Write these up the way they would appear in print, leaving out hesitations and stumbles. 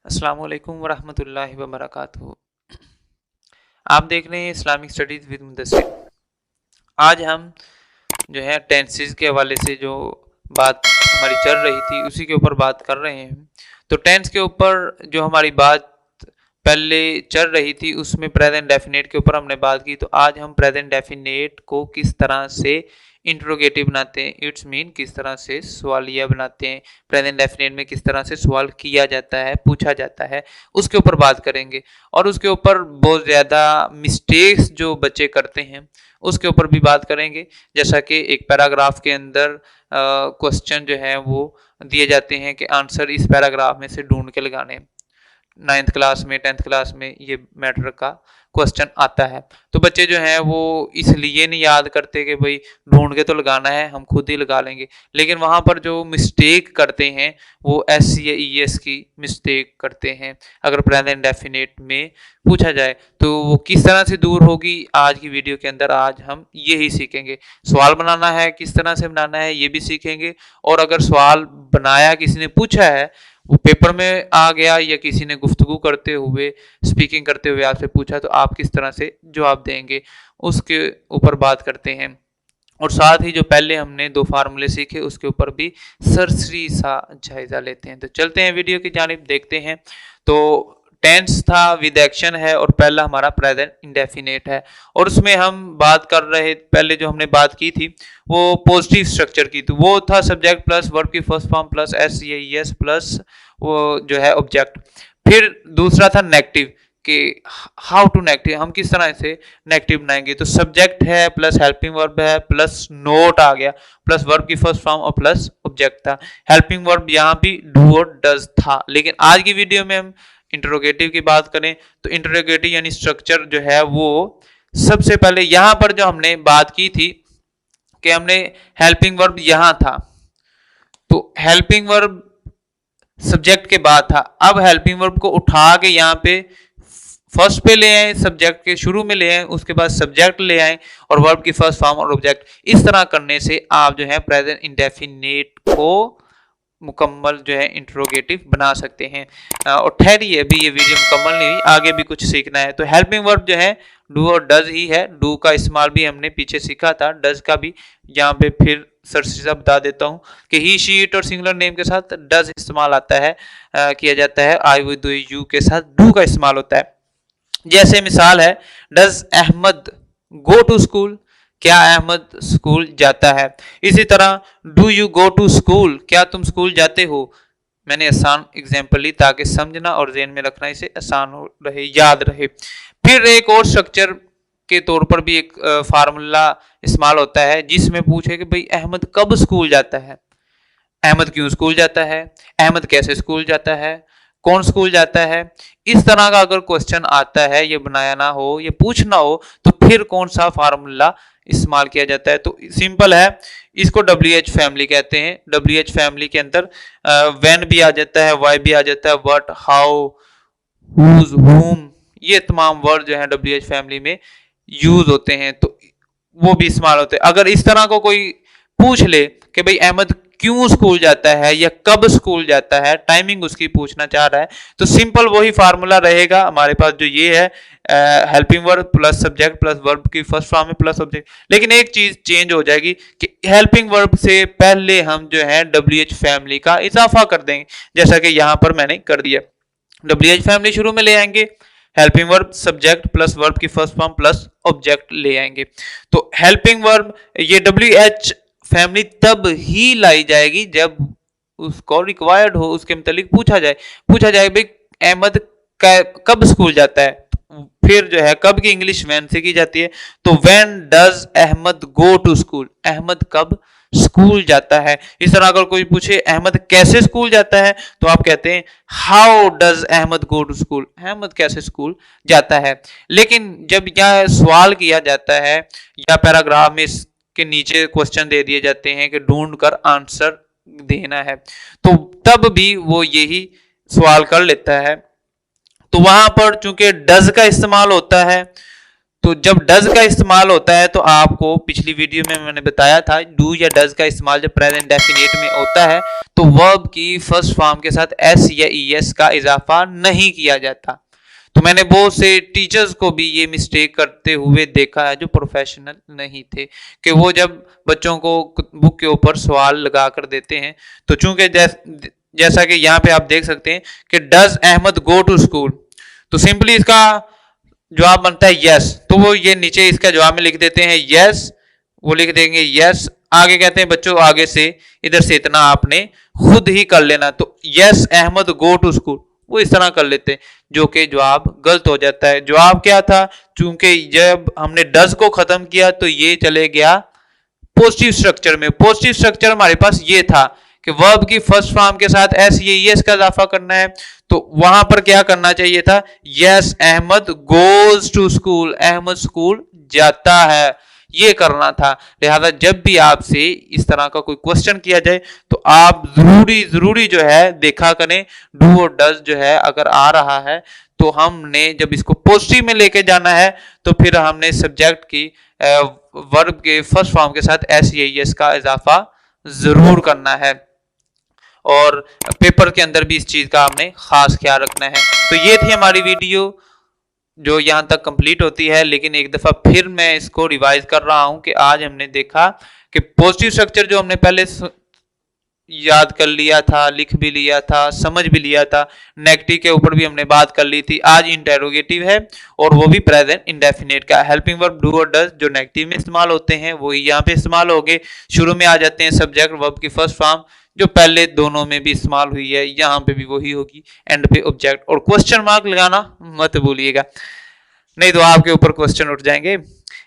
अस्सलाम वालेकुम वरहमतुल्लाहि वबरकातुहू। आप देख रहे हैं इस्लामिक स्टडीज़ विद मुदस्सिर। आज हम जो है टेंसेस के हवाले से जो बात हमारी चल रही थी उसी के ऊपर बात कर रहे हैं। तो टेंस के ऊपर जो हमारी बात पहले चल रही थी उसमें प्रेजेंट डेफिनेट के ऊपर हमने बात की। तो आज हम प्रेजेंट डेफिनेट को किस तरह से इंट्रोगेटिव बनाते हैं, इट्स मीन किस तरह से सवालिया बनाते हैं, प्रेजेंट डेफिनेट में किस तरह से सवाल किया जाता है, पूछा जाता है, उसके ऊपर बात करेंगे। और उसके ऊपर बहुत ज़्यादा मिस्टेक्स जो बच्चे करते हैं उसके ऊपर भी बात करेंगे। जैसा कि एक पैराग्राफ के अंदर क्वेश्चन जो है वो दिए जाते हैं कि आंसर इस पैराग्राफ में से ढूंढ के लगाने। 9th क्लास में 10th क्लास में ये मैटर का क्वेश्चन आता है। तो बच्चे जो हैं वो इसलिए नहीं याद करते कि भाई ढूंढ के तो लगाना है, हम खुद ही लगा लेंगे। लेकिन वहाँ पर जो मिस्टेक करते हैं वो एस या ई एस की मिस्टेक करते हैं। अगर प्रेजेंट डेफिनेट में पूछा जाए तो वो किस तरह से दूर होगी, आज की वीडियो के अंदर आज हम यही सीखेंगे। सवाल बनाना है, किस तरह से बनाना है ये भी सीखेंगे। और अगर सवाल बनाया किसी ने पूछा है, वो पेपर में आ गया या किसी ने गुफ्तगू करते हुए, स्पीकिंग करते हुए आपसे पूछा, तो आप किस तरह से जवाब देंगे उसके ऊपर बात करते हैं। और साथ ही जो पहले हमने 2 फार्मूले सीखे उसके ऊपर भी सरसरी सा जायजा लेते हैं। तो चलते हैं वीडियो की जानिब, देखते हैं। तो टेंस था विद एक्शन है और पहला हमारा प्रेजेंट इंडेफिनेट है। और उसमें हम बात कर रहे, पहले जो हमने बात की थी वो पॉजिटिव स्ट्रक्चर की थी। वो था सब्जेक्ट प्लस वर्ब की फर्स्ट फॉर्म प्लस एस या एस प्लस वो जो है ऑब्जेक्ट। फिर दूसरा था नेगेटिव कि हाउ टू नेगेटिव, हम किस तरह से नेगेटिव बनाएंगे। तो सब्जेक्ट है प्लस हेल्पिंग वर्ब है प्लस नोट आ गया प्लस वर्ब की फर्स्ट फॉर्म और प्लस ऑब्जेक्ट था। हेल्पिंग वर्ब यहाँ भी डू और डज था। लेकिन आज की वीडियो में हम इंटरोगेटिव की बात करें तो इंटरोगेटिव यानी स्ट्रक्चर जो है वो सबसे पहले यहाँ पर जो हमने बात की थी कि हमने हेल्पिंग वर्ब यहाँ था, तो हेल्पिंग वर्ब सब्जेक्ट के बाद था। अब हेल्पिंग वर्ब को उठा के यहाँ पे फर्स्ट पे ले आए, सब्जेक्ट के शुरू में ले आए, उसके बाद सब्जेक्ट ले आए और वर्ब की फर्स्ट फॉर्म और ऑब्जेक्ट। इस तरह करने से आप जो है प्रेजेंट इंडेफिनेट को मुकम्मल जो है इंट्रोगेटिव बना सकते हैं। और ठहरिए, अभी ये वीडियो मुकम्मल नहीं हुई, आगे भी कुछ सीखना है। तो हेल्पिंग वर्ब जो है डू और डज ही है। डू का इस्तेमाल भी हमने पीछे सीखा था, डज का भी यहाँ पे फिर सरसीजा बता देता हूँ कि ही शी इट और सिंगुलर नेम के साथ डज इस्तेमाल आता है, किया जाता है। आई वो दो यू के साथ डू का इस्तेमाल होता है। जैसे मिसाल है, does Ahmad go to school, क्या अहमद स्कूल जाता है। इसी तरह do you go to school, क्या तुम स्कूल जाते हो। मैंने आसान एग्जाम्पल ली ताकि समझना और ज़हन में रखना इसे आसान हो रहे, याद रहे। फिर एक और स्ट्रक्चर के तौर पर भी एक फार्मूला इस्तेमाल होता है जिसमें पूछे कि भाई अहमद कब स्कूल जाता है, अहमद क्यों स्कूल जाता है, अहमद कैसे स्कूल जाता है, कौन स्कूल जाता है। इस तरह का अगर क्वेश्चन आता है, ये बनाया ना हो, ये पूछना हो, तो फिर कौन सा फार्मूला इस्तेमाल किया जाता है। तो सिंपल है, इसको WH फैमिली कहते हैं। WH फैमिली के अंदर व्हेन भी आ जाता है, वाई भी आ जाता है, व्हाट, हाउ, हुज, हुम, ये तमाम वर्ड जो है WH फैमिली में यूज होते हैं, तो वो भी इस्तेमाल होते हैं। अगर इस तरह को कोई पूछ ले कि भाई अहमद क्यों स्कूल जाता है या कब स्कूल जाता है, टाइमिंग उसकी पूछना चाह रहा है, तो सिंपल वही फार्मूला रहेगा हमारे पास जो ये है, helping verb plus subject plus verb की फर्स्ट फॉर्म में प्लस ऑब्जेक्ट। लेकिन एक चीज चेंज हो जाएगी कि हेल्पिंग वर्ब से पहले हम जो है WH फैमिली का इजाफा कर देंगे, जैसा कि यहां पर मैंने कर दिया। WH फैमिली शुरू में ले आएंगे, helping verb subject plus verb की फर्स्ट फॉर्म प्लस ऑब्जेक्ट ले आएंगे। तो हेल्पिंग वर्ब ये WH फैमिली तब ही लाई जाएगी जब उसको रिक्वायर्ड हो, उसके मुतालिक पूछा जाए भाई अहमद कब स्कूल जाता है। फिर जो है कब की इंग्लिश वैन से की जाती है, तो when does Ahmad go to school, Ahmad कब स्कूल जाता है। इस तरह अगर कोई पूछे अहमद कैसे स्कूल जाता है, तो आप कहते हैं how does Ahmad go to school, Ahmad कैसे स्कूल जाता है। लेकिन जब यह सवाल किया जाता है या पैराग्राफ में के नीचे क्वेश्चन दे दिए जाते हैं कि ढूंढ कर आंसर देना है, तो तब भी वो यही सवाल कर लेता है। तो वहां पर चूंकि डज का इस्तेमाल होता है तो जब डज का इस्तेमाल होता है तो आपको पिछली वीडियो में मैंने बताया था, डू या डज का इस्तेमाल जब प्रेजेंट डेफिनेट में होता है तो वर्ब की फर्स्ट फॉर्म के साथ एस या ईएस का इजाफा नहीं किया जाता। तो मैंने बहुत से टीचर्स को भी ये मिस्टेक करते हुए देखा है जो प्रोफेशनल नहीं थे, कि वो जब बच्चों को बुक के ऊपर सवाल लगा कर देते हैं, तो चूंकि जैसा कि यहाँ पे आप देख सकते हैं कि does Ahmad go to school, तो सिंपली इसका जवाब बनता है यस, तो वो ये नीचे इसका जवाब में लिख देते हैं यस, वो लिख देंगे यस, आगे कहते हैं बच्चों आगे से इधर से इतना आपने खुद ही कर लेना, तो yes Ahmad go to school, वो इस तरह कर लेते हैं, जो कि जवाब गलत हो जाता है। जवाब क्या था, चूंकि जब हमने डज को खत्म किया तो ये चले गया पॉजिटिव स्ट्रक्चर में। पॉजिटिव स्ट्रक्चर हमारे पास ये था कि वर्ब की फर्स्ट फॉर्म के साथ एस या ईएस का इजाफा करना है, तो वहां पर क्या करना चाहिए था, yes Ahmad goes to school, Ahmad school जाता है, ये करना था। लिहाजा जब भी आपसे इस तरह का कोई क्वेश्चन किया जाए तो आप जरूरी जो है देखा करें डू और डज जो है अगर आ रहा है तो हमने जब इसको पॉजिटिव में लेके जाना है तो फिर हमने सब्जेक्ट की वर्ब के फर्स्ट फॉर्म के साथ एस या ईएस का इजाफा जरूर करना है, और पेपर के अंदर भी इस चीज का हमने खास ख्याल रखना है। तो ये थी हमारी वीडियो जो यहाँ तक कंप्लीट होती है, लेकिन एक दफा फिर मैं इसको रिवाइज कर रहा हूं कि आज हमने देखा कि पॉजिटिव स्ट्रक्चर जो हमने पहले याद कर लिया था, लिख भी लिया था, समझ भी लिया था, नेगेटिव के ऊपर भी हमने बात कर ली थी, आज इंटेरोगेटिव है और वो भी प्रेजेंट इंडेफिनिट का। हेल्पिंग वर्ब डू और डज जो नेगेटिव में इस्तेमाल होते हैं वही यहाँ पे इस्तेमाल हो गए। शुरू में आ जाते हैं सब्जेक्ट वर्ब की फर्स्ट फॉर्म जो पहले दोनों में भी इस्तेमाल हुई है, यहाँ पे भी वही होगी, एंड पे ऑब्जेक्ट, और क्वेश्चन मार्क लगाना मत भूलिएगा, नहीं तो आपके ऊपर क्वेश्चन उठ जाएंगे।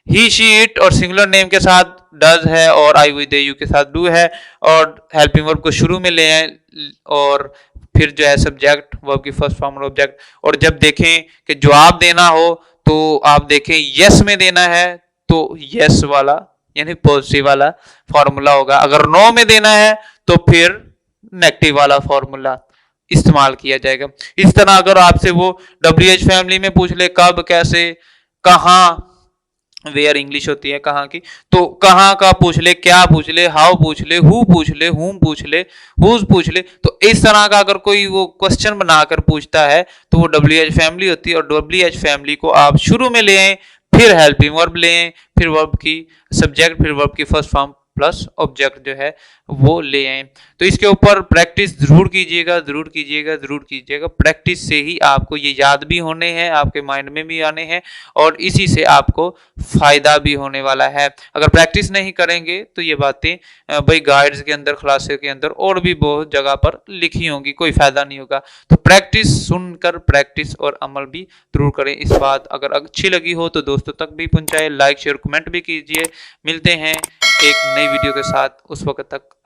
ही शी इट और सिंगुलर नेम के साथ डज है और आई वी दे यू के साथ डू है, और हेल्पिंग वर्ब को शुरू में ले आए और फिर जो है सब्जेक्ट वर्ब की फर्स्ट फॉर्म और ऑब्जेक्ट। और जब देखें कि जवाब देना हो तो आप देखें यस में देना है तो यस वाला यानी पॉजिटिव वाला फॉर्मूला होगा, अगर नो में देना है तो फिर नेगेटिव वाला फॉर्मूला इस्तेमाल किया जाएगा। इस तरह अगर आपसे वो WH फैमिली में पूछ ले कब, कैसे, कहाँ, वेयर इंग्लिश होती है कहाँ की, तो कहाँ का पूछ ले, क्या पूछ ले, हाउ पूछ ले, हु पूछ ले, हुम पूछ ले, हुज पूछ ले, तो इस तरह का अगर कोई वो क्वेश्चन बनाकर पूछता है तो वो WH फैमिली होती है। और WH फैमिली को आप शुरू में ले आए, फिर हेल्पिंग वर्ब ले आए, फिर वर्ब की सब्जेक्ट, फिर वर्ब की फर्स्ट फॉर्म प्लस ऑब्जेक्ट जो है वो ले आए। तो इसके ऊपर प्रैक्टिस जरूर कीजिएगा, जरूर कीजिएगा, जरूर कीजिएगा। प्रैक्टिस से ही आपको ये याद भी होने हैं, आपके माइंड में भी आने हैं, और इसी से आपको फायदा भी होने वाला है। अगर प्रैक्टिस नहीं करेंगे तो ये बातें भाई गाइड्स के अंदर, क्लासेस के अंदर और भी बहुत जगह पर लिखी होंगी, कोई फायदा नहीं होगा। तो प्रैक्टिस सुनकर प्रैक्टिस और अमल भी जरूर करें। इस बात अगर अच्छी लगी हो तो दोस्तों तक भी पहुंचाए, लाइक शेयर कमेंट भी कीजिए। मिलते हैं एक नई वीडियो के साथ, उस वक्त तक